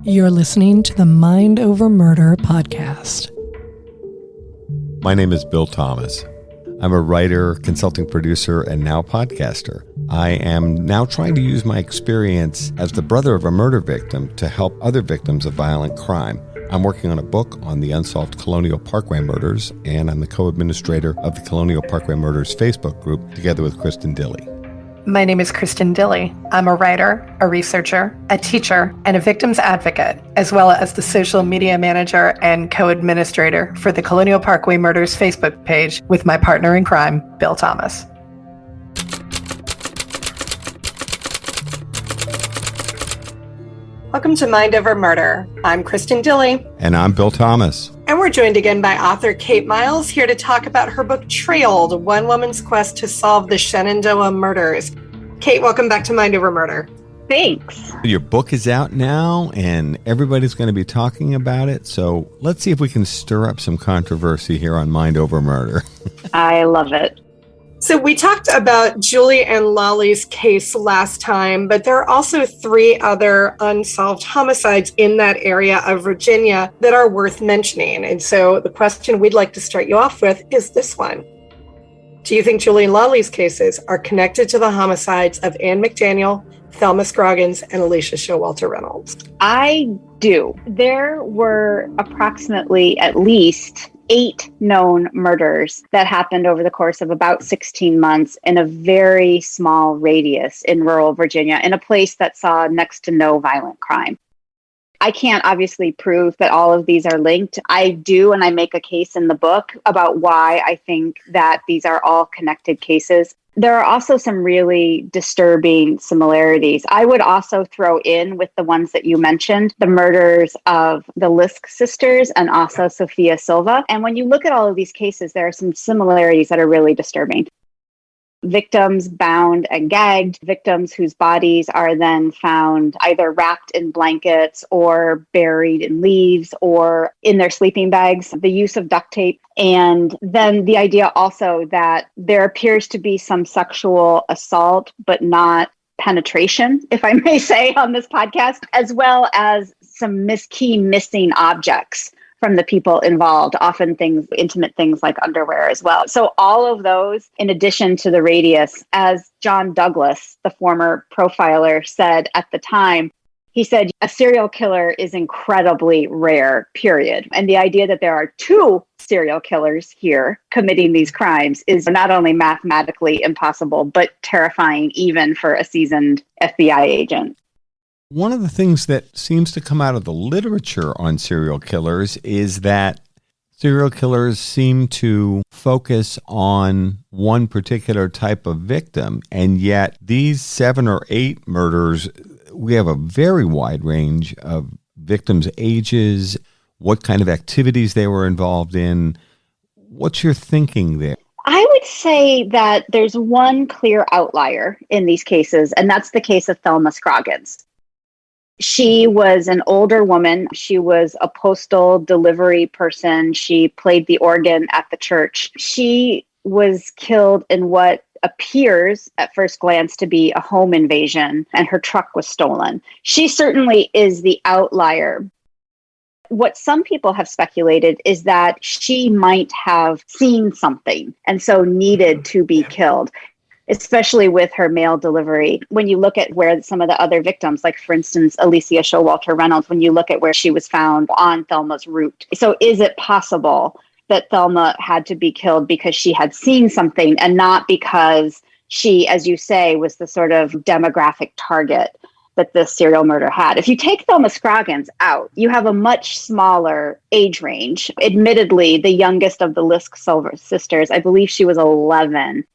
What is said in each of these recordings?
You're listening to the Mind Over Murder podcast. My name is Bill Thomas. I'm a writer, consulting producer, and now podcaster. I am now trying to use my experience as the brother of a murder victim to help other victims of violent crime. I'm working on a book on the unsolved Colonial Parkway Murders, and I'm the co-administrator of the Colonial Parkway Murders Facebook group together with Kristin Dilley. My name is Kristin Dilley. I'm a writer, a researcher, a teacher, and a victims advocate, as well as the social media manager and co-administrator for the Colonial Parkway Murders Facebook page with my partner in crime, Bill Thomas. Welcome to Mind Over Murder. I'm Kristin Dilley. And I'm Bill Thomas. And we're joined again by author Kathryn Miles, here to talk about her book, Trailed, One Woman's Quest to Solve the Shenandoah Murders. Kate, welcome back to Mind Over Murder. Thanks. Your book is out now, and everybody's going to be talking about it. So let's see if we can stir up some controversy here on Mind Over Murder. I love it. So we talked about Julie and Lollie's case last time, but there are also 3 other unsolved homicides in that area of Virginia that are worth mentioning. And so the question we'd like to start you off with is this one. Do you think Julie and Lollie's cases are connected to the homicides of Ann McDaniel, Thelma Scroggins, and Alicia Showalter Reynolds? I do. There were approximately at least 8 known murders that happened over the course of about 16 months in a very small radius in rural Virginia, in a place that saw next to no violent crime. I can't obviously prove that all of these are linked. I do, and I make a case in the book about why I think that these are all connected cases. There are also some really disturbing similarities. I would also throw in, with the ones that you mentioned, the murders of the Lisk sisters and also Sophia Silva. And when you look at all of these cases, there are some similarities that are really disturbing. Victims bound and gagged, victims whose bodies are then found either wrapped in blankets or buried in leaves or in their sleeping bags, the use of duct tape. And then the idea also that there appears to be some sexual assault, but not penetration, if I may say, on this podcast, as well as some key missing objects from the people involved, often intimate things like underwear as well. So all of those, in addition to the radius, as John Douglas, the former profiler, said at the time, he said, a serial killer is incredibly rare, period. And the idea that there are 2 serial killers here committing these crimes is not only mathematically impossible, but terrifying even for a seasoned FBI agent. One of the things that seems to come out of the literature on serial killers is that serial killers seem to focus on one particular type of victim, and yet these 7 or 8 murders, we have a very wide range of victims' ages, what kind of activities they were involved in. What's your thinking there? I would say that there's one clear outlier in these cases, and that's the case of Thelma Scroggins. She was an older woman. She was a postal delivery person. She played the organ at the church. She was killed in what appears at first glance to be a home invasion, and her truck was stolen. She certainly is the outlier. What some people have speculated is that she might have seen something and so needed to be killed, especially with her mail delivery. When you look at where some of the other victims, like for instance, Alicia Showalter Reynolds, when you look at where she was found on Thelma's route. So is it possible that Thelma had to be killed because she had seen something and not because she, as you say, was the sort of demographic target that this serial murder had? If you take Thelma Scroggins out, you have a much smaller age range. Admittedly, the youngest of the Lisk sisters, I believe she was 11.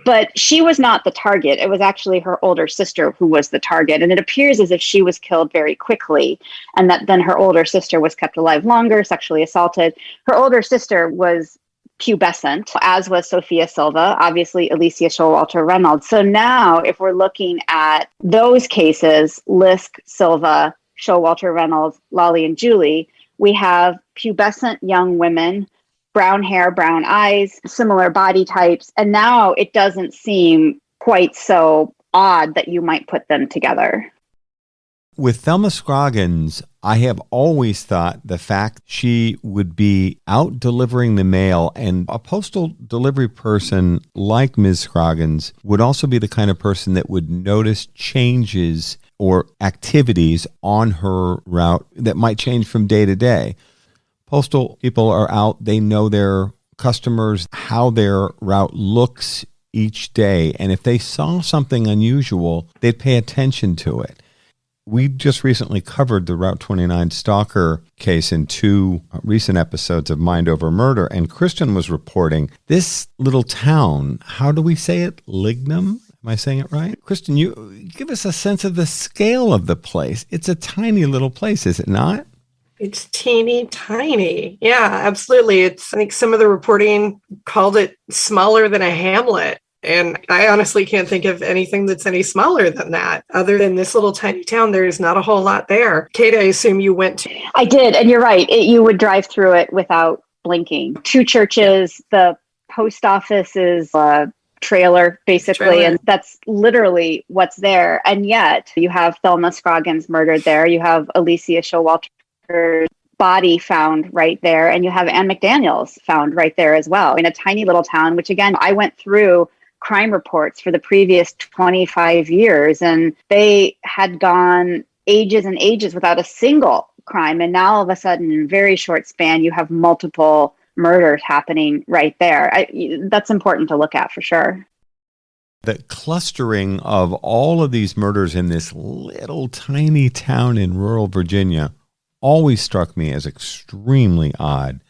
But she was not the target. It was actually her older sister who was the target. And it appears as if she was killed very quickly, and that then her older sister was kept alive longer, sexually assaulted. Her older sister was pubescent, as was Sophia Silva, obviously Alicia Showalter Reynolds. So now if we're looking at those cases, Lisk, Silva, Showalter Reynolds, Lollie, and Julie, we have pubescent young women, brown hair, brown eyes, similar body types. And now it doesn't seem quite so odd that you might put them together. With Thelma Scroggins, I have always thought the fact she would be out delivering the mail, and a postal delivery person like Ms. Scroggins would also be the kind of person that would notice changes or activities on her route that might change from day to day. Postal people are out, they know their customers, how their route looks each day, and if they saw something unusual, they'd pay attention to it. We just recently covered the Route 29 stalker case in 2 recent episodes of Mind Over Murder, and Kristin was reporting this little town, how do we say it? Lignum? Am I saying it right? Kristin, you give us a sense of the scale of the place. It's a tiny little place, is it not? It's teeny tiny. Yeah, absolutely. I think some of the reporting called it smaller than a hamlet. And I honestly can't think of anything that's any smaller than that. Other than this little tiny town, there's not a whole lot there. Kate, I assume you went to. I did. And you're right. You would drive through it without blinking. 2 churches, the post office is a trailer, basically. And that's literally what's there. And yet you have Thelma Scroggins murdered there. You have Alicia Showalter's body found right there. And you have Ann McDaniel's found right there as well in a tiny little town, which again, I went through crime reports for the previous 25 years, and they had gone ages and ages without a single crime. And now all of a sudden, in a very short span, you have multiple murders happening right there. That's important to look at for sure. The clustering of all of these murders in this little tiny town in rural Virginia always struck me as extremely odd.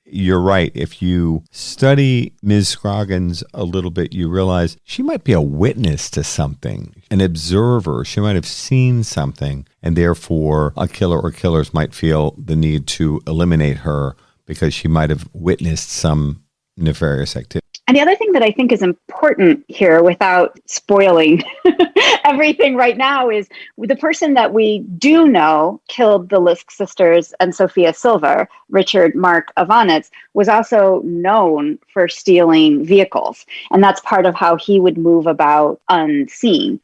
You're right. If you study Ms. Scroggins a little bit, you realize she might be a witness to something, an observer. She might have seen something, and therefore a killer or killers might feel the need to eliminate her because she might have witnessed some nefarious activity. And the other thing that I think is important here, without spoiling everything right now, is the person that we do know killed the Lisk sisters and Sophia Silver, Richard Mark Ivanitz, was also known for stealing vehicles. And that's part of how he would move about unseen.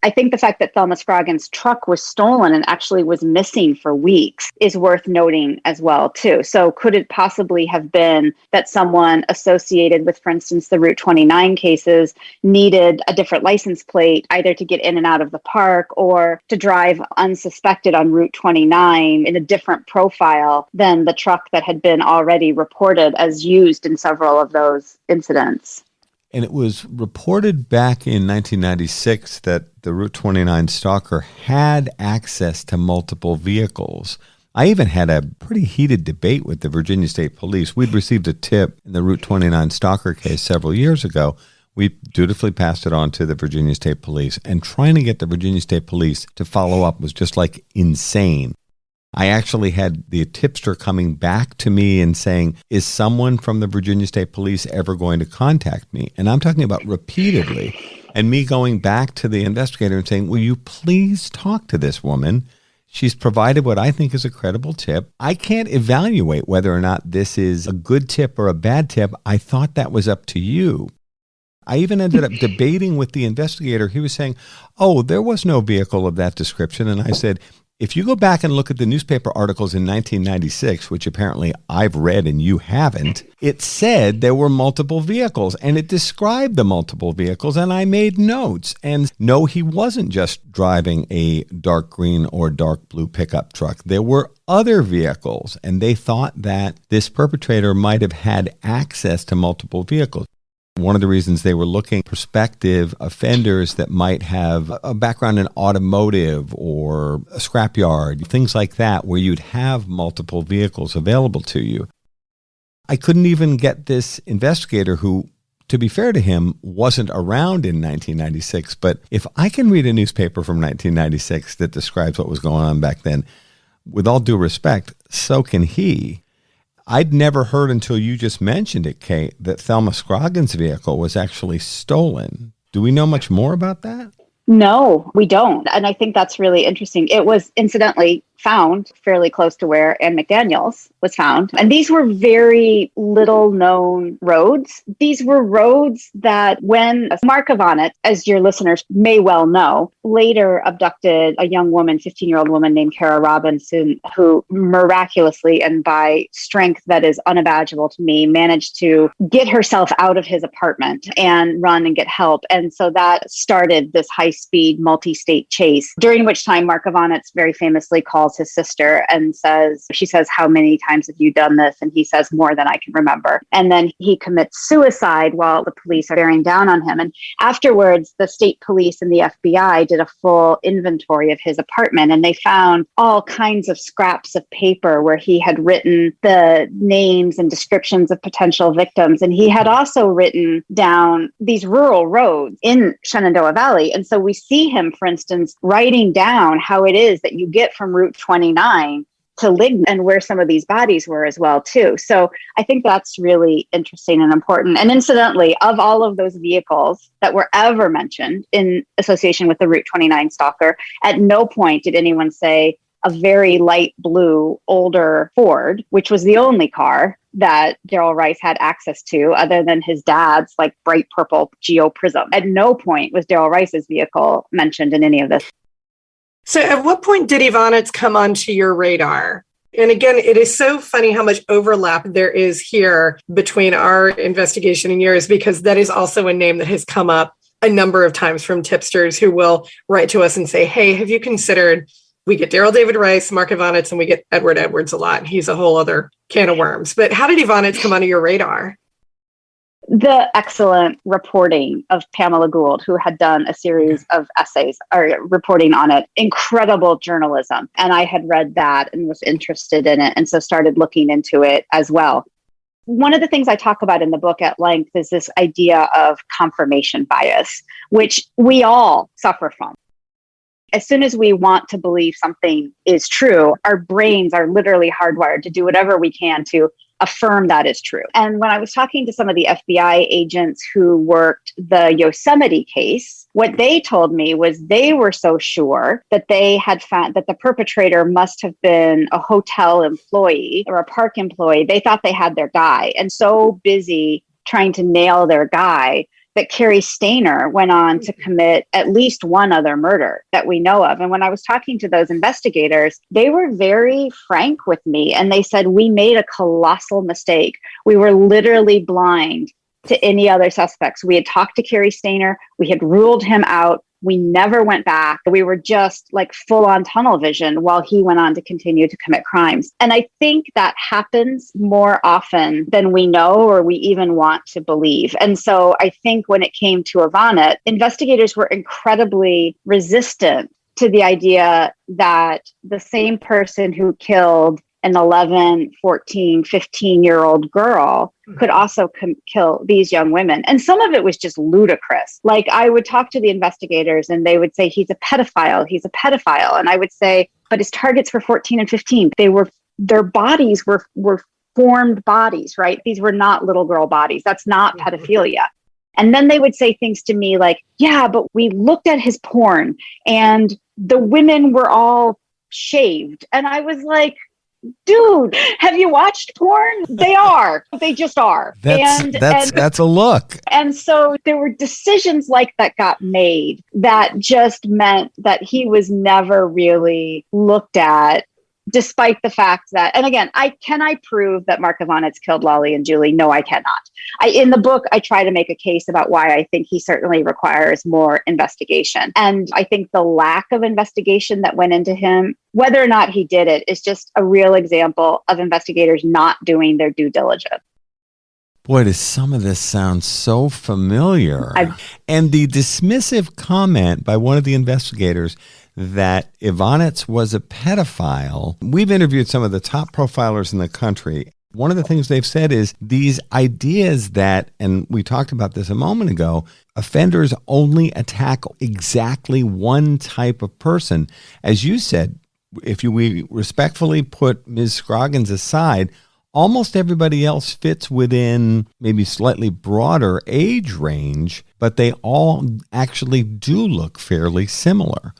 I think the fact that Thelma Scroggins' truck was stolen and actually was missing for weeks is worth noting as well, too. So could it possibly have been that someone associated with, for instance, the Route 29 cases needed a different license plate, either to get in and out of the park or to drive unsuspected on Route 29 in a different profile than the truck that had been already reported as used in several of those incidents? And it was reported back in 1996 that the Route 29 stalker had access to multiple vehicles. I even had a pretty heated debate with the Virginia State Police. We'd received a tip in the Route 29 stalker case several years ago. We dutifully passed it on to the Virginia State Police, and trying to get the Virginia State Police to follow up was just like insane. I actually had the tipster coming back to me and saying, is someone from the Virginia State Police ever going to contact me? And I'm talking about repeatedly. And me going back to the investigator and saying, will you please talk to this woman? She's provided what I think is a credible tip. I can't evaluate whether or not this is a good tip or a bad tip. I thought that was up to you. I even ended up debating with the investigator. He was saying, oh, there was no vehicle of that description. And I said, if you go back and look at the newspaper articles in 1996, which apparently I've read and you haven't, it said there were multiple vehicles and it described the multiple vehicles, and I made notes. And no, he wasn't just driving a dark green or dark blue pickup truck. There were other vehicles, and they thought that this perpetrator might have had access to multiple vehicles. One of the reasons they were looking prospective offenders that might have a background in automotive or a scrapyard, things like that, where you'd have multiple vehicles available to you. I couldn't even get this investigator who, to be fair to him, wasn't around in 1996. But if I can read a newspaper from 1996 that describes what was going on back then, with all due respect, so can he. I'd never heard until you just mentioned it, Kate, that Thelma Scroggins' vehicle was actually stolen. Do we know much more about that? No, we don't. And I think that's really interesting. It was incidentally found fairly close to where Ann McDaniels was found. And these were very little known roads. These were roads that when Mark Ivanitz, as your listeners may well know, later abducted a young woman, 15-year-old woman named Kara Robinson, who miraculously and by strength that is unimaginable to me, managed to get herself out of his apartment and run and get help. And so that started this high-speed multi-state chase, during which time Mark Ivanitz very famously calls his sister and she says, how many times have you done this? And he says, more than I can remember. And then he commits suicide while the police are bearing down on him. And afterwards, the state police and the FBI did a full inventory of his apartment, and they found all kinds of scraps of paper where he had written the names and descriptions of potential victims. And he had also written down these rural roads in Shenandoah Valley. And so we see him, for instance, writing down how it is that you get from Route 29 to Lignan, and where some of these bodies were as well, too. So I think that's really interesting and important. And incidentally, of all of those vehicles that were ever mentioned in association with the Route 29 stalker, at no point did anyone say a very light blue, older Ford, which was the only car that Darrell Rice had access to other than his dad's like bright purple Geo Prism. At no point was Darrell Rice's vehicle mentioned in any of this. So at what point did Ivanitz come onto your radar? And again, it is so funny how much overlap there is here between our investigation and yours, because that is also a name that has come up a number of times from tipsters who will write to us and say, hey, have you considered, we get Darrell David Rice, Mark Ivanitz, and we get Edward Edwards a lot. He's a whole other can of worms. But how did Ivanitz come onto your radar? The excellent reporting of Pamela Gould, who had done a series of essays or reporting on it. Incredible journalism. And I had read that and was interested in it. And so started looking into it as well. One of the things I talk about in the book at length is this idea of confirmation bias, which we all suffer from. As soon as we want to believe something is true, our brains are literally hardwired to do whatever we can to affirm that is true. And when I was talking to some of the FBI agents who worked the Yosemite case, what they told me was they were so sure that they had found that the perpetrator must have been a hotel employee or a park employee. They thought they had their guy, and so busy trying to nail their guy that Carrie Stainer went on to commit at least one other murder that we know of. And when I was talking to those investigators, they were very frank with me. And they said, we made a colossal mistake. We were literally blind to any other suspects. We had talked to Carrie Stainer. We had ruled him out. We never went back. We were just like full on tunnel vision while he went on to continue to commit crimes. And I think that happens more often than we know or we even want to believe. And so I think when it came to Ivanitz, investigators were incredibly resistant to the idea that the same person who killed an 11, 14, 15-year-old girl could also kill these young women. And some of it was just ludicrous. Like I would talk to the investigators and they would say, he's a pedophile. And I would say, but his targets were 14 and 15. Their bodies were formed bodies, right? These were not little girl bodies. That's not pedophilia. And then they would say things to me like, yeah, but we looked at his porn and the women were all shaved. And I was like, dude, have you watched porn? They just are. That's a look. And so there were decisions like that got made that just meant that he was never really looked at, despite the fact that, and again, can I prove that Mark Ivanitz killed Lollie and Julie? No, I cannot. In the book, I try to make a case about why I think he certainly requires more investigation. And I think the lack of investigation that went into him, whether or not he did it, is just a real example of investigators not doing their due diligence. Boy, does some of this sound so familiar. And the dismissive comment by one of the investigators that Ivanitz was a pedophile. We've interviewed some of the top profilers in the country. One of the things they've said is these ideas that, and we talked about this a moment ago, offenders only attack exactly one type of person. As you said, if we respectfully put Ms. Scroggins aside, almost everybody else fits within maybe slightly broader age range, but they all actually do look fairly similar.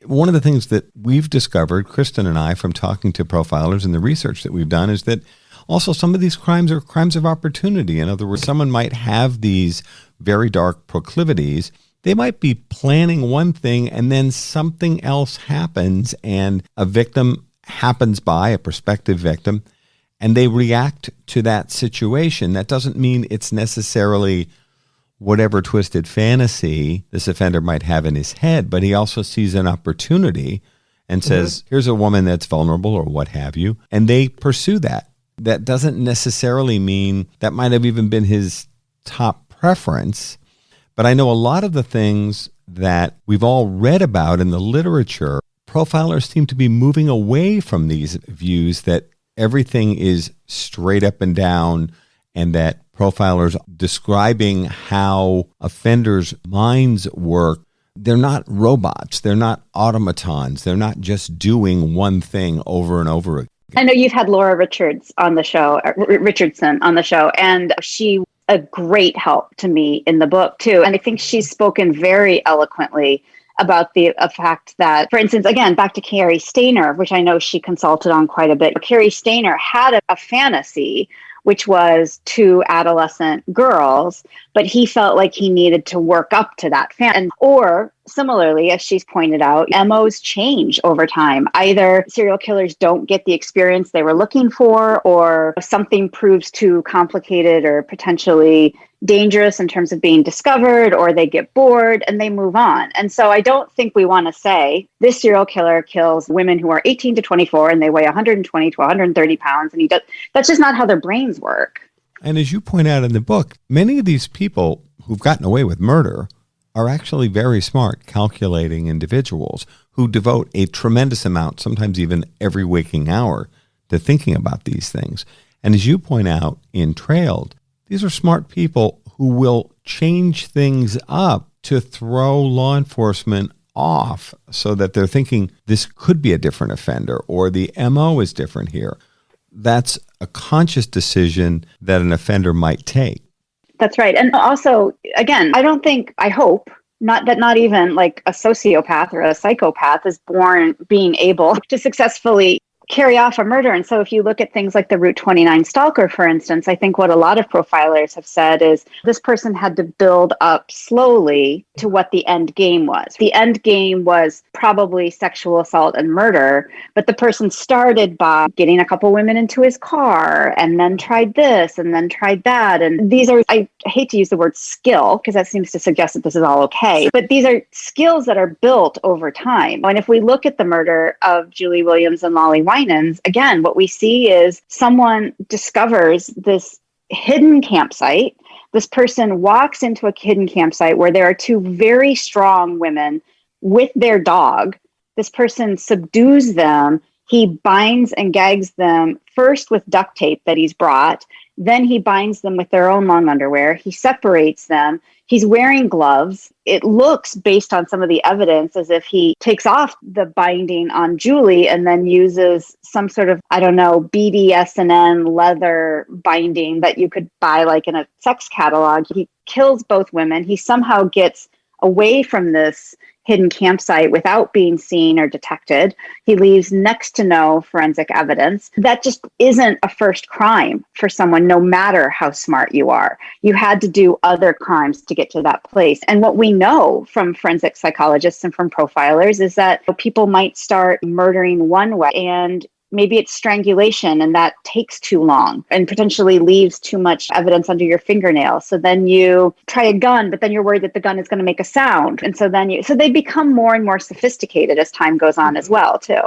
One of the things that we've discovered, Kristin and I, from talking to profilers and the research that we've done, is that also some of these crimes are crimes of opportunity. In other words, someone might have these very dark proclivities. They might be planning one thing and then something else happens and a victim happens by, a prospective victim, and they react to that situation. That doesn't mean it's necessarily whatever twisted fantasy this offender might have in his head, but he also sees an opportunity and says, here's a woman that's vulnerable or what have you, and they pursue that. That doesn't necessarily mean that might have even been his top preference, but I know a lot of the things that we've all read about in the literature, profilers seem to be moving away from these views that everything is straight up and down, and that profilers describing how offenders' minds work, they're not robots, they're not automatons, they're not just doing one thing over and over again. I know you've had Laura Richardson on the show, and she a great help to me in the book too. And I think she's spoken very eloquently about the fact that, for instance, again, back to Carrie Stainer, which I know she consulted on quite a bit. Carrie Stainer had a fantasy, which was 2 adolescent girls, but he felt like he needed to work up to that fantasy. Or similarly, as she's pointed out, MOs change over time. Either serial killers don't get the experience they were looking for, or something proves too complicated or potentially dangerous in terms of being discovered, or they get bored and they move on. And so I don't think we want to say this serial killer kills women who are 18 to 24 and they weigh 120 to 130 pounds. And that's just not how their brains work. And as you point out in the book, many of these people who've gotten away with murder are actually very smart, calculating individuals who devote a tremendous amount, sometimes even every waking hour, to thinking about these things. And as you point out in Trailed, these are smart people who will change things up to throw law enforcement off so that they're thinking this could be a different offender or the MO is different here. That's a conscious decision that an offender might take. That's right. And also, again, I hope not even like a sociopath or a psychopath is born being able to successfully carry off a murder. And so if you look at things like the Route 29 stalker, for instance, I think what a lot of profilers have said is this person had to build up slowly to what the end game was. The end game was probably sexual assault and murder, but the person started by getting a couple women into his car and then tried this and then tried that. And these are, I hate to use the word skill because that seems to suggest that this is all okay, but these are skills that are built over time. And if we look at the murder of Julie Williams and Lollie Winans, again, what we see is someone discovers this hidden campsite. This person walks into a hidden campsite where there are 2 very strong women with their dog. This person subdues them. He binds and gags them first with duct tape that he's brought. Then he binds them with their own long underwear. He separates them. He's wearing gloves. It looks, based on some of the evidence, as if he takes off the binding on Julie and then uses some sort of, BDSM leather binding that you could buy like in a sex catalog. He kills both women. He somehow gets away from this hidden campsite without being seen or detected. He leaves next to no forensic evidence. That just isn't a first crime for someone, no matter how smart you are. You had to do other crimes to get to that place. And what we know from forensic psychologists and from profilers is that people might start murdering one way and maybe it's strangulation and that takes too long and potentially leaves too much evidence under your fingernail. So then you try a gun, but then you're worried that the gun is going to make a sound. And so they become more and more sophisticated as time goes on as well, too.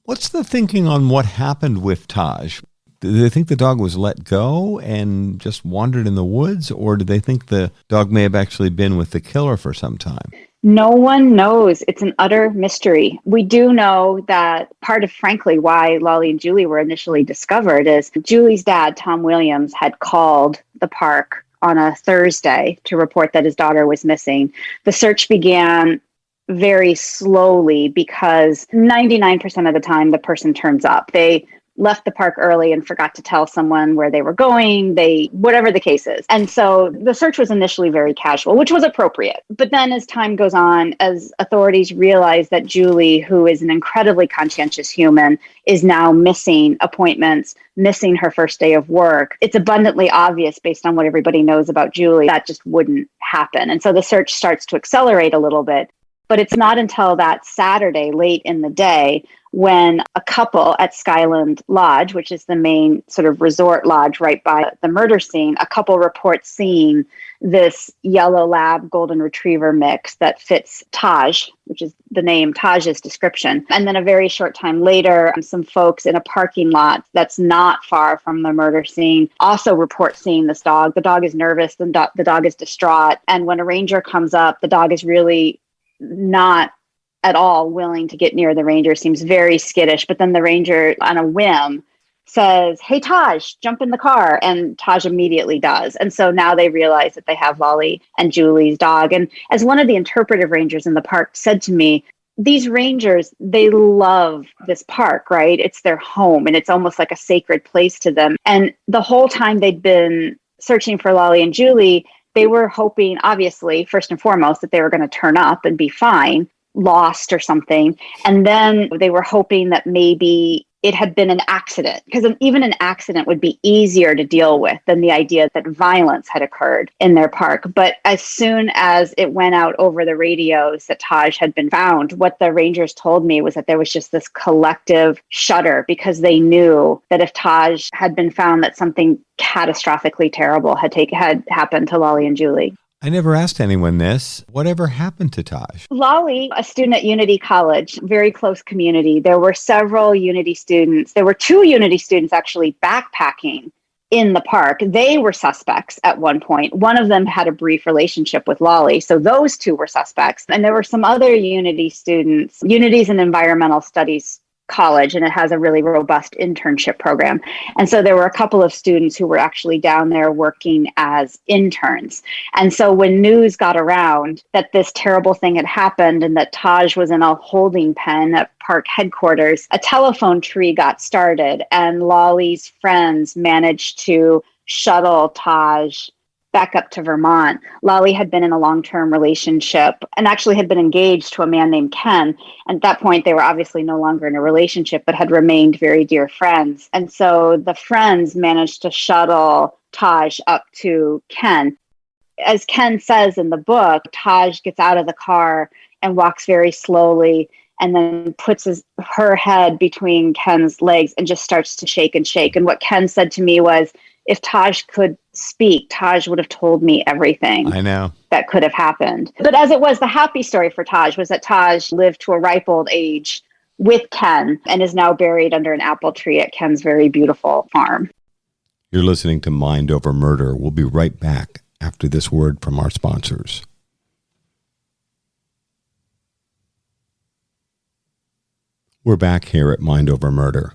What's the thinking on what happened with Taj? Do they think the dog was let go and just wandered in the woods? Or do they think the dog may have actually been with the killer for some time? No one knows. It's an utter mystery. We do know that part of, frankly, why Lollie and Julie were initially discovered is Julie's dad, Tom Williams, had called the park on a Thursday to report that his daughter was missing. The search began very slowly because 99% of the time the person turns up. They left the park early and forgot to tell someone where they were going, whatever the case is. And so the search was initially very casual, which was appropriate. But then as time goes on, as authorities realize that Julie, who is an incredibly conscientious human, is now missing appointments, missing her first day of work, it's abundantly obvious based on what everybody knows about Julie, that just wouldn't happen. And so the search starts to accelerate a little bit. But it's not until that Saturday, late in the day, when a couple at Skyland Lodge, which is the main sort of resort lodge right by the murder scene, a couple reports seeing this yellow lab golden retriever mix that fits Taj, which is the name, Taj's description. And then a very short time later, some folks in a parking lot that's not far from the murder scene also report seeing this dog. The dog is nervous, the dog is distraught. And when a ranger comes up, the dog is really not at all willing to get near the ranger, seems very skittish. But then the ranger, on a whim, says, "Hey, Taj, jump in the car." And Taj immediately does. And so now they realize that they have Lollie and Julie's dog. And as one of the interpretive rangers in the park said to me, these rangers, they love this park, right? It's their home and it's almost like a sacred place to them. And the whole time they'd been searching for Lollie and Julie, they were hoping, obviously, first and foremost, that they were going to turn up and be fine, lost or something. And then they were hoping that maybe it had been an accident, because even an accident would be easier to deal with than the idea that violence had occurred in their park. But as soon as it went out over the radios that Taj had been found, what the rangers told me was that there was just this collective shudder, because they knew that if Taj had been found, that something catastrophically terrible had happened to Lollie and Julie. I never asked anyone this. Whatever happened to Taj? Lollie, a student at Unity College, very close community. There were several Unity students. There were 2 Unity students actually backpacking in the park. They were suspects at one point. One of them had a brief relationship with Lollie. So those 2 were suspects. And there were some other Unity students. Unity's an environmental studies college, and it has a really robust internship program. And so there were a couple of students who were actually down there working as interns. And so when news got around that this terrible thing had happened and that Taj was in a holding pen at park headquarters, a telephone tree got started, and Lollie's friends managed to shuttle Taj back up to Vermont. Lollie had been in a long-term relationship and actually had been engaged to a man named Ken. And at that point, they were obviously no longer in a relationship, but had remained very dear friends. And so the friends managed to shuttle Taj up to Ken. As Ken says in the book, Taj gets out of the car and walks very slowly and then puts her head between Ken's legs and just starts to shake and shake. And what Ken said to me was, if Taj could speak, Taj would have told me everything. I know that could have happened. But as it was, the happy story for Taj was that Taj lived to a ripe old age with Ken and is now buried under an apple tree at Ken's very beautiful farm. You're listening to Mind Over Murder. We'll be right back after this word from our sponsors. We're back here at Mind Over Murder.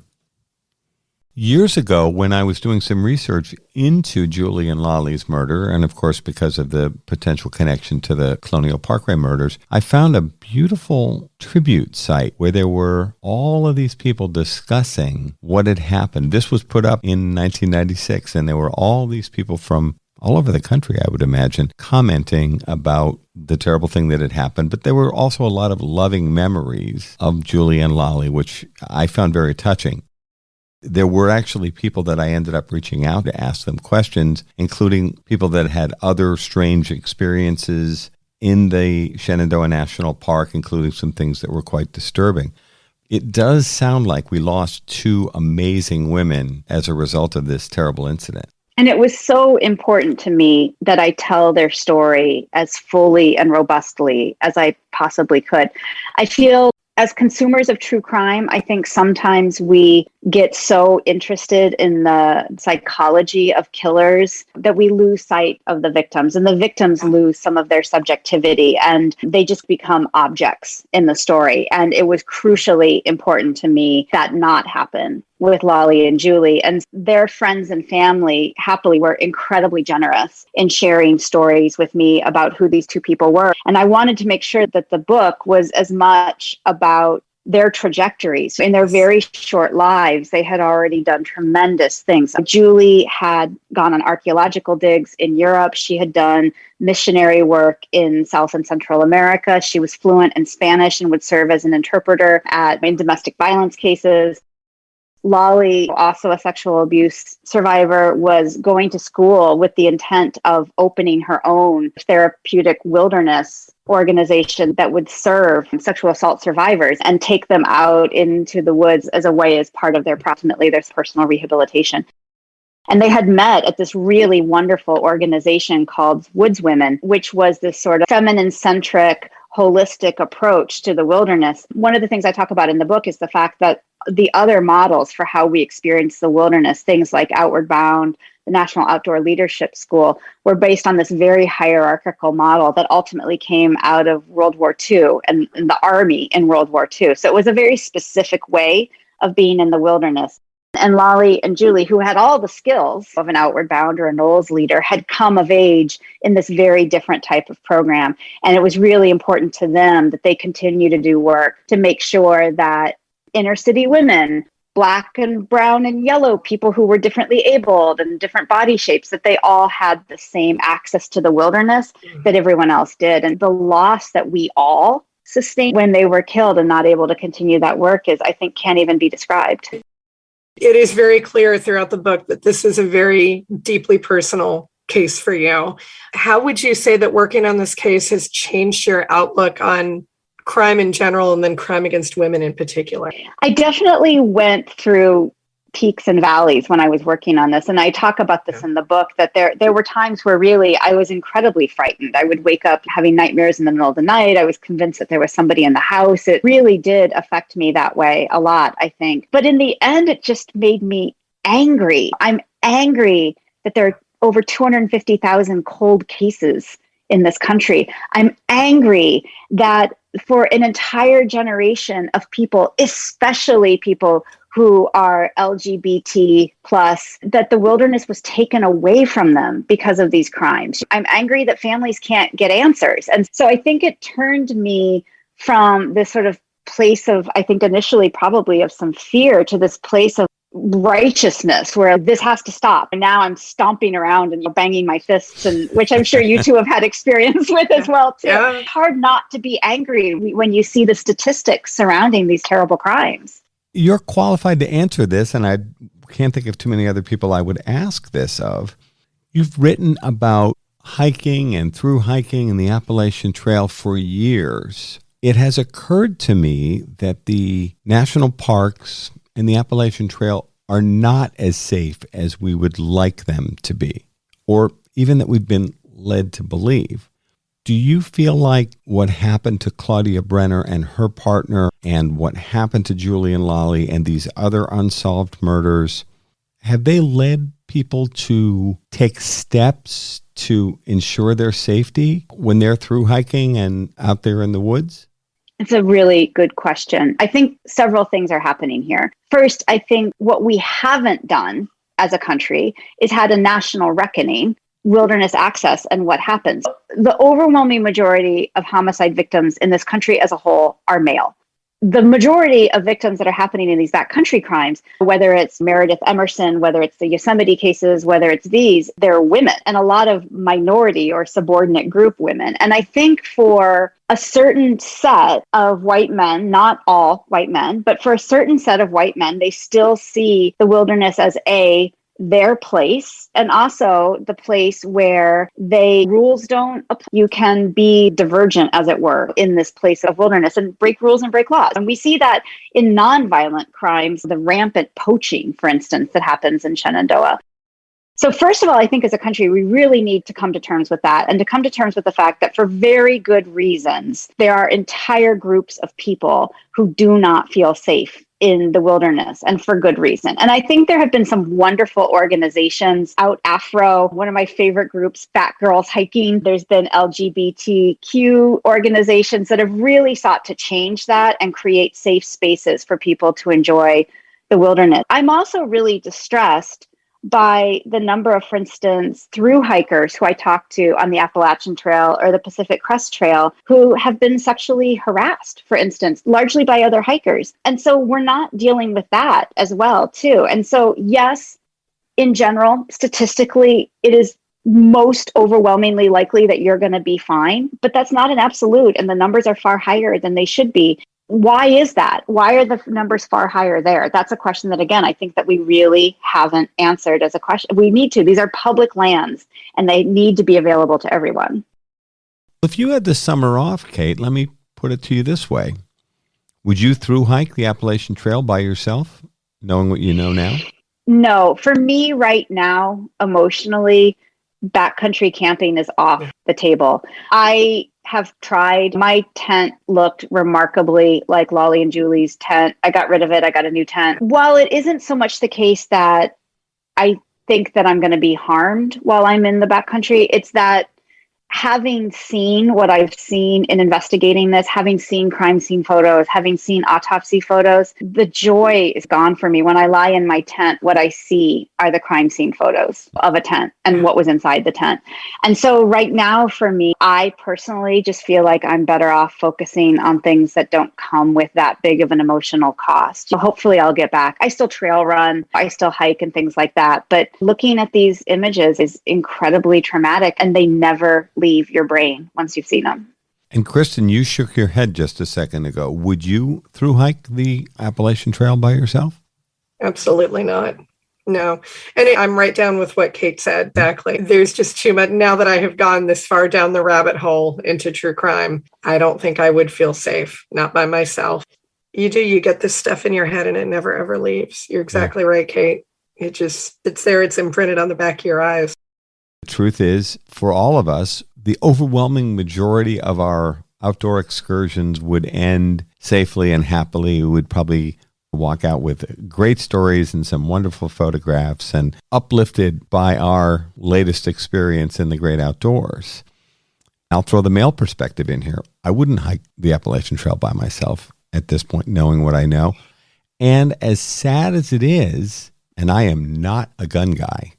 Years ago, when I was doing some research into Julie and Lollie's murder, and of course because of the potential connection to the Colonial Parkway murders, I found a beautiful tribute site where there were all of these people discussing what had happened. This was put up in 1996, and there were all these people from all over the country, I would imagine, commenting about the terrible thing that had happened. But there were also a lot of loving memories of Julie and Lollie, which I found very touching. There were actually people that I ended up reaching out to ask them questions, including people that had other strange experiences in the Shenandoah National Park, including some things that were quite disturbing. It does sound like we lost 2 amazing women as a result of this terrible incident. And it was so important to me that I tell their story as fully and robustly as I possibly could. I feel as consumers of true crime, I think sometimes we get so interested in the psychology of killers that we lose sight of the victims, and the victims lose some of their subjectivity, and they just become objects in the story. And it was crucially important to me that not happen with Lollie and Julie. And their friends and family happily were incredibly generous in sharing stories with me about who these 2 people were. And I wanted to make sure that the book was as much about their trajectories. In their very short lives, they had already done tremendous things. Julie had gone on archaeological digs in Europe. She had done missionary work in South and Central America. She was fluent in Spanish and would serve as an interpreter in domestic violence cases. Lollie, also a sexual abuse survivor, was going to school with the intent of opening her own therapeutic wilderness organization that would serve sexual assault survivors and take them out into the woods as a way, as part of their approximately their personal rehabilitation. And they had met at this really wonderful organization called Woods Women, which was this sort of feminine-centric, holistic approach to the wilderness. One of the things I talk about in the book is the fact that the other models for how we experience the wilderness, things like Outward Bound, the National Outdoor Leadership School, were based on this very hierarchical model that ultimately came out of World War II and the Army in World War II. So it was a very specific way of being in the wilderness. And Lollie and Julie, who had all the skills of an Outward Bound or a Knowles leader, had come of age in this very different type of program. And it was really important to them that they continue to do work to make sure that inner city women, Black and brown and yellow people who were differently abled and different body shapes, that they all had the same access to the wilderness that everyone else did. And the loss that we all sustained when they were killed and not able to continue that work is, I think, can't even be described. It is very clear throughout the book that this is a very deeply personal case for you. How would you say that working on this case has changed your outlook on crime in general and then crime against women in particular? I definitely went through peaks and valleys when I was working on this. And I talk about this in the book, that there were times where really I was incredibly frightened. I would wake up having nightmares in the middle of the night. I was convinced that there was somebody in the house. It really did affect me that way a lot, I think. But in the end, it just made me angry. I'm angry that there are over 250,000 cold cases in this country. I'm angry that for an entire generation of people, especially people who are LGBT plus, that the wilderness was taken away from them because of these crimes. I'm angry that families can't get answers. And so I think it turned me from this sort of place of, I think initially probably of some fear, to this place of righteousness where this has to stop. And now I'm stomping around and banging my fists, and which I'm sure you two have had experience with as well too. Yeah. It's hard not to be angry when you see the statistics surrounding these terrible crimes. You're qualified to answer this, and I can't think of too many other people I would ask this of. You've written about hiking and through hiking in the Appalachian Trail for years. It has occurred to me that the national parks and the Appalachian Trail are not as safe as we would like them to be, or even that we've been led to believe. Do you feel like what happened to Claudia Brenner and her partner, and what happened to Julie and Lollie and these other unsolved murders, have they led people to take steps to ensure their safety when they're through hiking and out there in the woods? It's a really good question. I think several things are happening here. First, I think what we haven't done as a country is had a national reckoning, wilderness access, and what happens. The overwhelming majority of homicide victims in this country as a whole are male. The majority of victims that are happening in these backcountry crimes, whether it's Meredith Emerson, whether it's the Yosemite cases, whether it's these, they're women, and a lot of minority or subordinate group women. And I think for a certain set of white men, not all white men, but for a certain set of white men, they still see the wilderness as their place, and also the place where rules don't apply. You can be divergent, as it were, in this place of wilderness and break rules and break laws. And we see that in nonviolent crimes, the rampant poaching, for instance, that happens in Shenandoah. So first of all, I think as a country, we really need to come to terms with that, and to come to terms with the fact that for very good reasons, there are entire groups of people who do not feel safe in the wilderness, and for good reason. And I think there have been some wonderful organizations out Afro, one of my favorite groups, Fat Girls Hiking. There's been LGBTQ organizations that have really sought to change that and create safe spaces for people to enjoy the wilderness. I'm also really distressed by the number of, for instance, through hikers who I talked to on the Appalachian Trail or the Pacific Crest Trail who have been sexually harassed, for instance, largely by other hikers. And so we're not dealing with that as well, too. And so, yes, in general, statistically, it is most overwhelmingly likely that you're going to be fine, but that's not an absolute. And the numbers are far higher than they should be. Why is that? Why are the numbers far higher there? That's a question that, again, I think that we really haven't answered as a question. We need to. These are public lands, and they need to be available to everyone. If you had the summer off, Kate, let me put it to you this way. Would you through hike the Appalachian Trail by yourself, knowing what you know now? No. For me right now, emotionally, backcountry camping is off the table. I have tried. My tent looked remarkably like Lollie and Julie's tent. I got rid of it. I got a new tent. While it isn't so much the case that I think that I'm going to be harmed while I'm in the backcountry, it's that having seen what I've seen in investigating this, having seen crime scene photos, having seen autopsy photos, the joy is gone for me. When I lie in my tent, what I see are the crime scene photos of a tent and what was inside the tent. And so right now for me, I personally just feel like I'm better off focusing on things that don't come with that big of an emotional cost. So hopefully I'll get back. I still trail run, I still hike and things like that. But looking at these images is incredibly traumatic, and they never leave your brain once you've seen them. And Kristin, you shook your head just a second ago. Would you through hike the Appalachian Trail by yourself? Absolutely not. No. And I'm right down with what Kate said. Exactly. There's just too much. Now that I have gone this far down the rabbit hole into true crime, I don't think I would feel safe, not by myself. You get this stuff in your head and it never, ever leaves. You're exactly right, Kate. It's there. It's imprinted on the back of your eyes. The truth is, for all of us, the overwhelming majority of our outdoor excursions would end safely and happily. We would probably walk out with great stories and some wonderful photographs and uplifted by our latest experience in the great outdoors. I'll throw the male perspective in here. I wouldn't hike the Appalachian Trail by myself at this point, knowing what I know. And as sad as it is, and I am not a gun guy,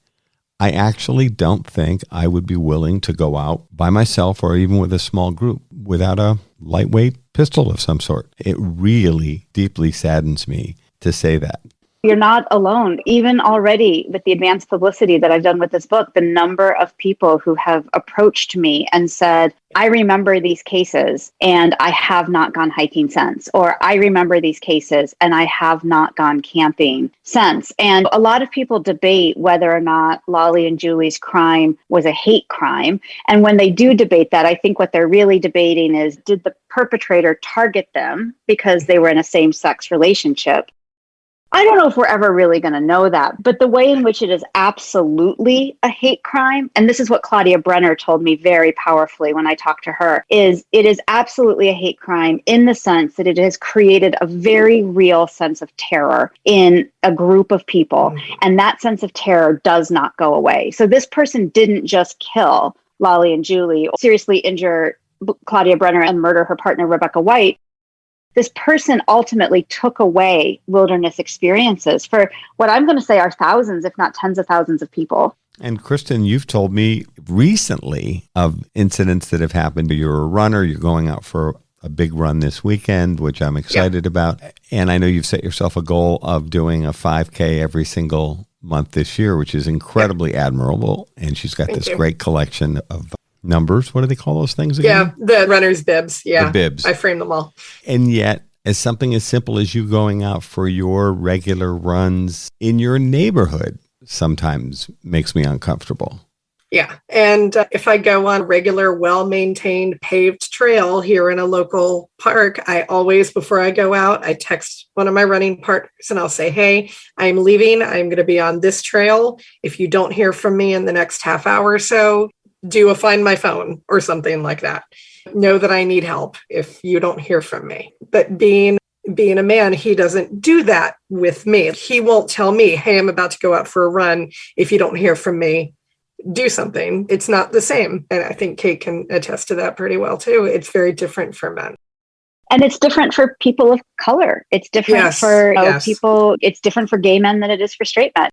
I actually don't think I would be willing to go out by myself or even with a small group without a lightweight pistol of some sort. It really deeply saddens me to say that. You're not alone. Even already with the advanced publicity that I've done with this book, the number of people who have approached me and said, I remember these cases and I have not gone hiking since, or I remember these cases and I have not gone camping since. And a lot of people debate whether or not Lollie and Julie's crime was a hate crime. And when they do debate that, I think what they're really debating is, did the perpetrator target them because they were in a same-sex relationship? I don't know if we're ever really going to know that, but the way in which it is absolutely a hate crime, and this is what Claudia Brenner told me very powerfully when I talked to her, is it is absolutely a hate crime in the sense that it has created a very real sense of terror in a group of people, and that sense of terror does not go away. So this person didn't just kill Lollie and Julie, seriously injure Claudia Brenner and murder her partner, Rebecca White. This person ultimately took away wilderness experiences for what I'm going to say are thousands, if not tens of thousands of people. And Kristin, you've told me recently of incidents that have happened. You're a runner, you're going out for a big run this weekend, which I'm excited about. And I know you've set yourself a goal of doing a 5K every single month this year, which is incredibly admirable. And she's got this great collection of numbers. What do they call those things again? Yeah, the runner's bibs. Yeah, the bibs. I frame them all. And yet, as something as simple as you going out for your regular runs in your neighborhood sometimes makes me uncomfortable. Yeah. And if I go on regular, well-maintained paved trail here in a local park, I always, before I go out, I text one of my running partners and I'll say, hey, I'm leaving. I'm going to be on this trail. If you don't hear from me in the next half hour or so, do a find my phone or something like that. Know that I need help if you don't hear from me. But being a man, he doesn't do that with me. He won't tell me, hey, I'm about to go out for a run. If you don't hear from me, do something. It's not the same. And I think Kate can attest to that pretty well too. It's very different for men. And it's different for people of color. It's different for people. It's different for gay men than it is for straight men.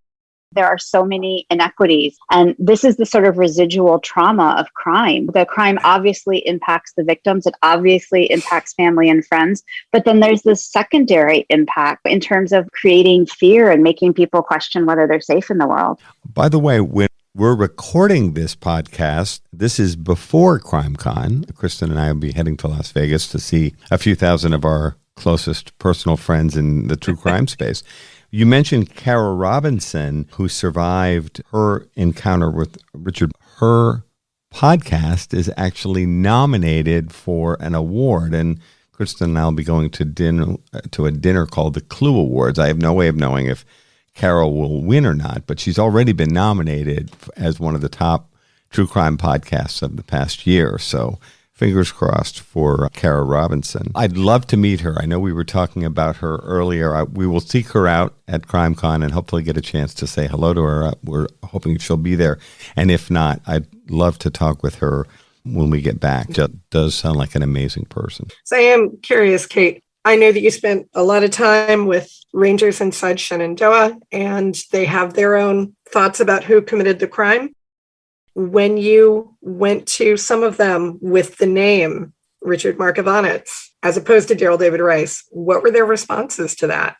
There are so many inequities. And this is the sort of residual trauma of crime. The crime obviously impacts the victims. It obviously impacts family and friends. But then there's this secondary impact in terms of creating fear and making people question whether they're safe in the world. By the way, when we're recording this podcast, this is before CrimeCon. Kristin and I will be heading to Las Vegas to see a few thousand of our closest personal friends in the true crime space. You mentioned Kara Robinson, who survived her encounter with Richard. Her podcast is actually nominated for an award, and Kristin and I will be going to a dinner called the Clue Awards. I have no way of knowing if Kara will win or not, but she's already been nominated as one of the top true crime podcasts of the past year. So fingers crossed for Kara Robinson. I'd love to meet her. I know we were talking about her earlier. We will seek her out at CrimeCon and hopefully get a chance to say hello to her. We're hoping she'll be there. And if not, I'd love to talk with her when we get back. She does sound like an amazing person. So I am curious, Kate. I know that you spent a lot of time with rangers inside Shenandoah, and they have their own thoughts about who committed the crime. When you went to some of them with the name Richard Markovanets, as opposed to Daryl David Rice, what were their responses to that?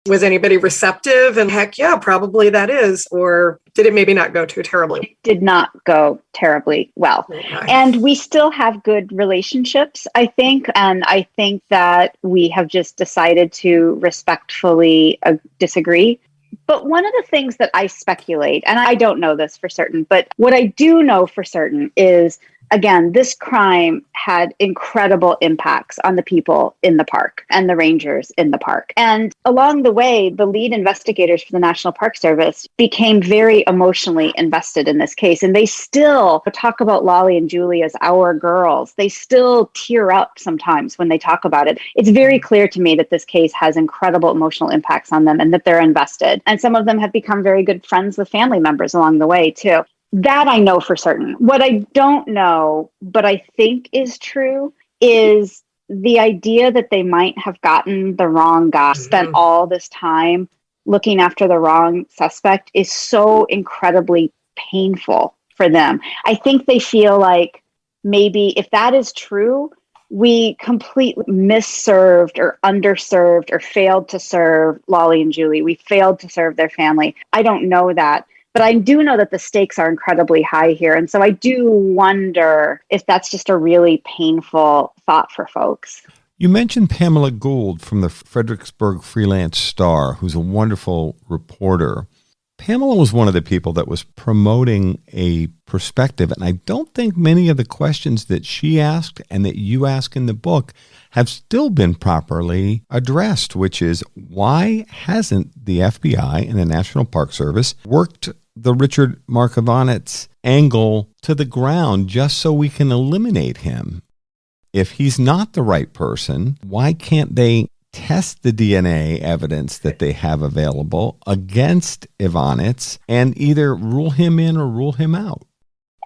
Was anybody receptive and heck yeah, probably that is, or did it maybe not go too terribly? It did not go terribly well. Okay. And we still have good relationships, I think. And I think that we have just decided to respectfully disagree. But one of the things that I speculate, and I don't know this for certain, but what I do know for certain is, again, this crime had incredible impacts on the people in the park and the rangers in the park. And along the way, the lead investigators for the National Park Service became very emotionally invested in this case. And they still talk about Lollie and Julie as our girls. They still tear up sometimes when they talk about it. It's very clear to me that this case has incredible emotional impacts on them and that they're invested. And some of them have become very good friends with family members along the way, too. That I know for certain. What I don't know, but I think is true, is the idea that they might have gotten the wrong guy, spent all this time looking after the wrong suspect is so incredibly painful for them. I think they feel like maybe if that is true, we completely misserved or underserved or failed to serve Lollie and Julie. We failed to serve their family. I don't know that. But I do know that the stakes are incredibly high here. And so I do wonder if that's just a really painful thought for folks. You mentioned Pamela Gould from the Fredericksburg Freelance Star, who's a wonderful reporter. Pamela was one of the people that was promoting a perspective, and I don't think many of the questions that she asked and that you ask in the book have still been properly addressed, which is, why hasn't the FBI and the National Park Service worked the Richard Markovanets angle to the ground just so we can eliminate him? If he's not the right person, why can't they test the DNA evidence that they have available against Ivanets and either rule him in or rule him out?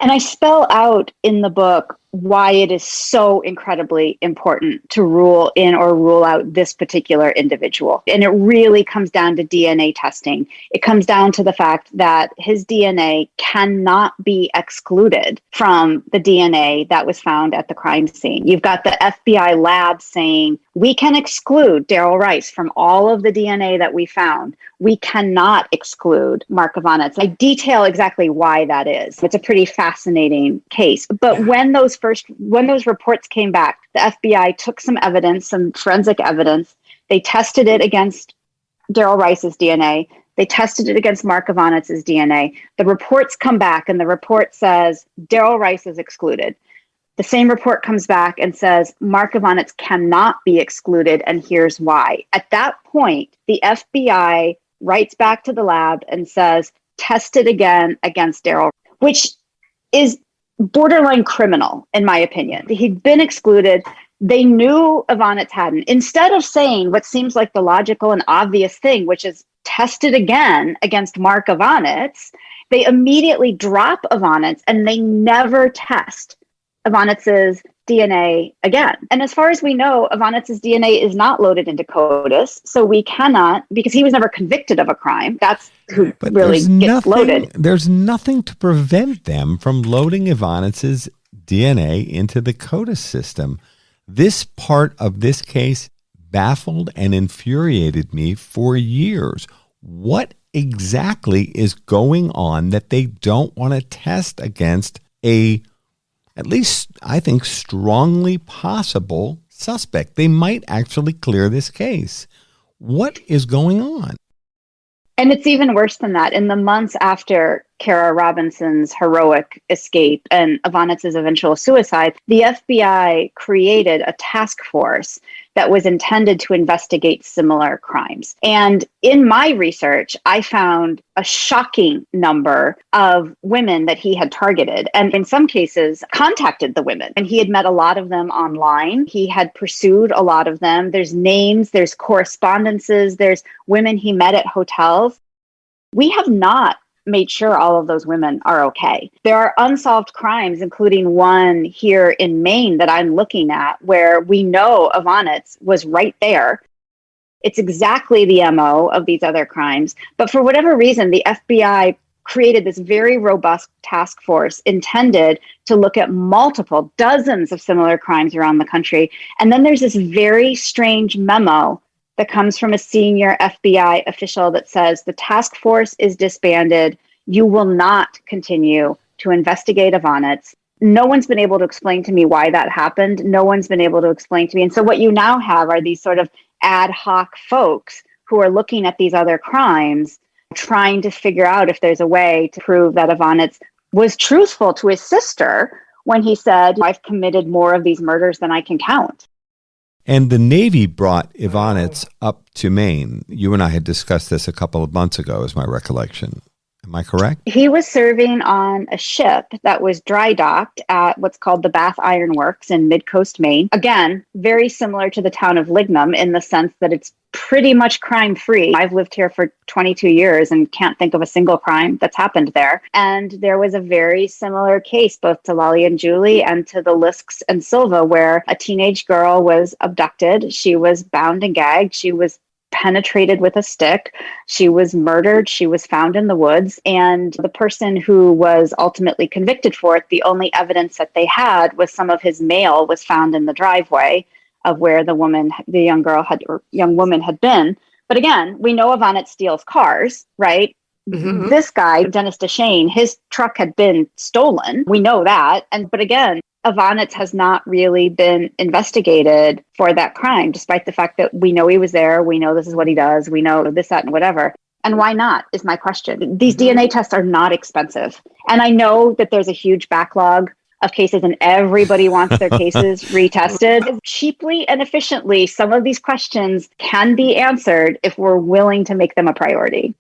And I spell out in the book why it is so incredibly important to rule in or rule out this particular individual. And it really comes down to DNA testing. It comes down to the fact that his DNA cannot be excluded from the DNA that was found at the crime scene. You've got the FBI lab saying, we can exclude Daryl Rice from all of the DNA that we found. We cannot exclude Markovanets. I detail exactly why that is. It's a pretty fascinating case. But when those reports came back, the FBI took some evidence, some forensic evidence. They tested it against Daryl Rice's DNA. They tested it against Markovanets' DNA. The reports come back, and the report says Daryl Rice is excluded. The same report comes back and says Markovanets cannot be excluded, and here's why. At that point, the FBI writes back to the lab and says, test it again against Daryl, which is borderline criminal, in my opinion. He'd been excluded. They knew Ivanets hadn't. Instead of saying what seems like the logical and obvious thing, which is test it again against Mark Ivanets, they immediately drop Ivanets and they never test Ivanets' DNA again. And as far as we know, Ivanitz's DNA is not loaded into CODIS, so we cannot, because he was never convicted of a crime. That's who really gets loaded. There's nothing to prevent them from loading Ivanitz's DNA into the CODIS system. This part of this case baffled and infuriated me for years. What exactly is going on that they don't want to test against at least I think strongly possible suspect? They might actually clear this case. What is going on? And it's even worse than that. In the months after Kara Robinson's heroic escape and Ivanitz's eventual suicide, the FBI created a task force that was intended to investigate similar crimes. And in my research, I found a shocking number of women that he had targeted, and in some cases contacted the women. And he had met a lot of them online. He had pursued a lot of them. There's names, there's correspondences, there's women he met at hotels. We have not made sure all of those women are okay. There are unsolved crimes, including one here in Maine that I'm looking at, where we know Ivanitz was right there. It's exactly the MO of these other crimes. But for whatever reason, the FBI created this very robust task force intended to look at multiple dozens of similar crimes around the country. And then there's this very strange memo that comes from a senior FBI official that says the task force is disbanded. You will not continue to investigate Ivanitz. No one's been able to explain to me why that happened. No one's been able to explain to me. And so what you now have are these sort of ad hoc folks who are looking at these other crimes, trying to figure out if there's a way to prove that Ivanitz was truthful to his sister when he said, I've committed more of these murders than I can count. And the Navy brought Ivanitz up to Maine. You and I had discussed this a couple of months ago, is my recollection. Am I correct? He was serving on a ship that was dry docked at what's called the Bath Iron Works in Mid-Coast, Maine. Again, very similar to the town of Lignum in the sense that it's pretty much crime-free. I've lived here for 22 years and can't think of a single crime that's happened there. And there was a very similar case, both to Lollie and Julie and to the Lisks and Silva, where a teenage girl was abducted. She was bound and gagged. She was penetrated with a stick. She was murdered. She was found in the woods. And the person who was ultimately convicted for it, the only evidence that they had was some of his mail was found in the driveway of where the young woman had been. But again, we know Ivanitz steals cars, right? Mm-hmm. This guy, Dennis DeShane, his truck had been stolen. We know that. But again, Ivanitz has not really been investigated for that crime, despite the fact that we know he was there. We know this is what he does. We know this, that, and whatever. And why not is my question. These DNA tests are not expensive. And I know that there's a huge backlog of cases and everybody wants their cases retested. Cheaply and efficiently, some of these questions can be answered if we're willing to make them a priority.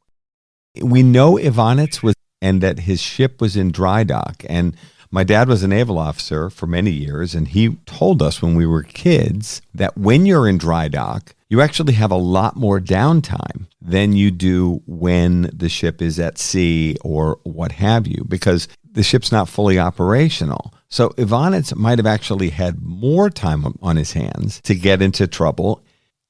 We know Ivanitz was, and that his ship was in dry dock. And my dad was a naval officer for many years, and he told us when we were kids that when you're in dry dock, you actually have a lot more downtime than you do when the ship is at sea or what have you, because the ship's not fully operational. So Ivanitz might have actually had more time on his hands to get into trouble.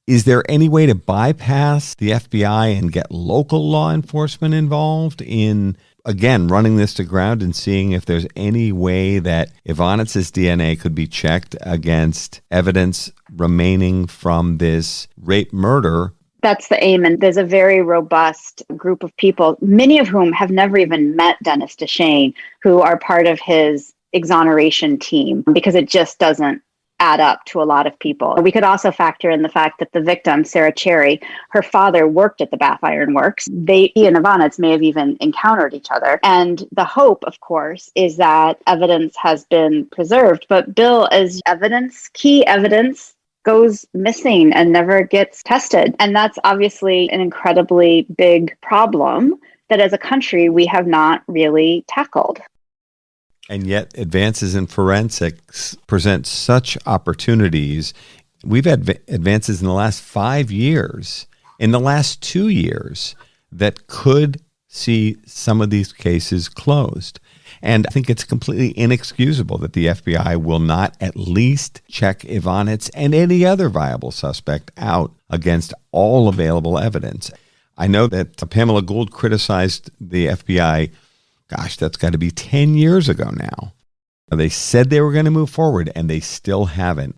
Is there any way to bypass the FBI and get local law enforcement involved in, again, running this to ground and seeing if there's any way that Ivanitz's DNA could be checked against evidence remaining from this rape murder? That's the aim. And there's a very robust group of people, many of whom have never even met Dennis DeShane, who are part of his exoneration team, because it just doesn't add up to a lot of people. We could also factor in the fact that the victim, Sarah Cherry, her father worked at the Bath Iron Works. He and Ivanitz may have even encountered each other. And the hope, of course, is that evidence has been preserved. But Bill, as key evidence goes missing and never gets tested. And that's obviously an incredibly big problem that as a country we have not really tackled. And yet advances in forensics present such opportunities. We've had advances in the last 5 years, in the last 2 years, that could see some of these cases closed. And I think it's completely inexcusable that the FBI will not at least check Ivanitz and any other viable suspect out against all available evidence. I know that Pamela Gould criticized the FBI, gosh, that's got to be 10 years ago now. They said they were going to move forward, and they still haven't.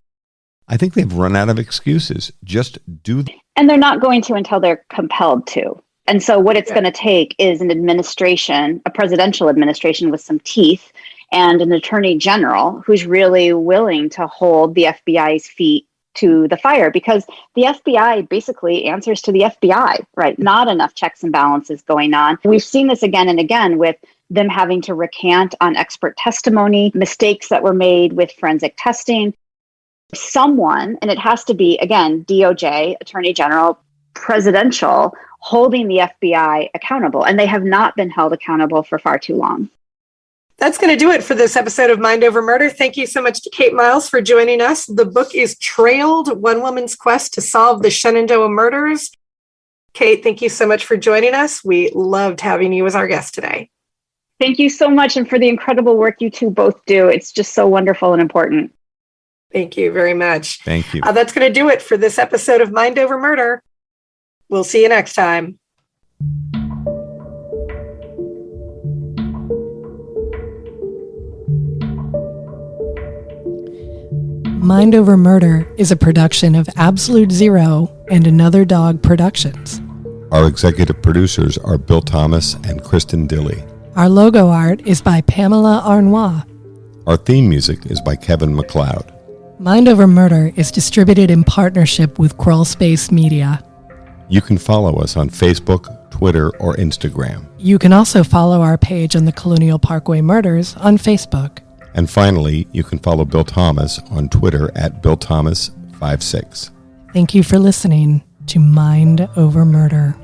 I think they've run out of excuses. Just do that. And they're not going to until they're compelled to. And so what it's going to take is an administration, a presidential administration with some teeth, and an attorney general who's really willing to hold the FBI's feet to the fire, because the FBI basically answers to the FBI, right? Not enough checks and balances going on. We've seen this again and again with them having to recant on expert testimony, mistakes that were made with forensic testing. Someone, and it has to be, again, DOJ, Attorney General, presidential, holding the FBI accountable. And they have not been held accountable for far too long. That's going to do it for this episode of Mind Over Murder. Thank you so much to Kate Miles for joining us. The book is Trailed, One Woman's Quest to Solve the Shenandoah Murders. Kate, thank you so much for joining us. We loved having you as our guest today. Thank you so much, and for the incredible work you two both do. It's just so wonderful and important. Thank you very much. Thank you. That's going to do it for this episode of Mind Over Murder. We'll see you next time. Mind Over Murder is a production of Absolute Zero and Another Dog Productions. Our executive producers are Bill Thomas and Kristin Dilley. Our logo art is by Pamela Arnois. Our theme music is by Kevin MacLeod. Mind Over Murder is distributed in partnership with Crawlspace Media. You can follow us on Facebook, Twitter, or Instagram. You can also follow our page on the Colonial Parkway Murders on Facebook. And finally, you can follow Bill Thomas on Twitter at BillThomas56. Thank you for listening to Mind Over Murder.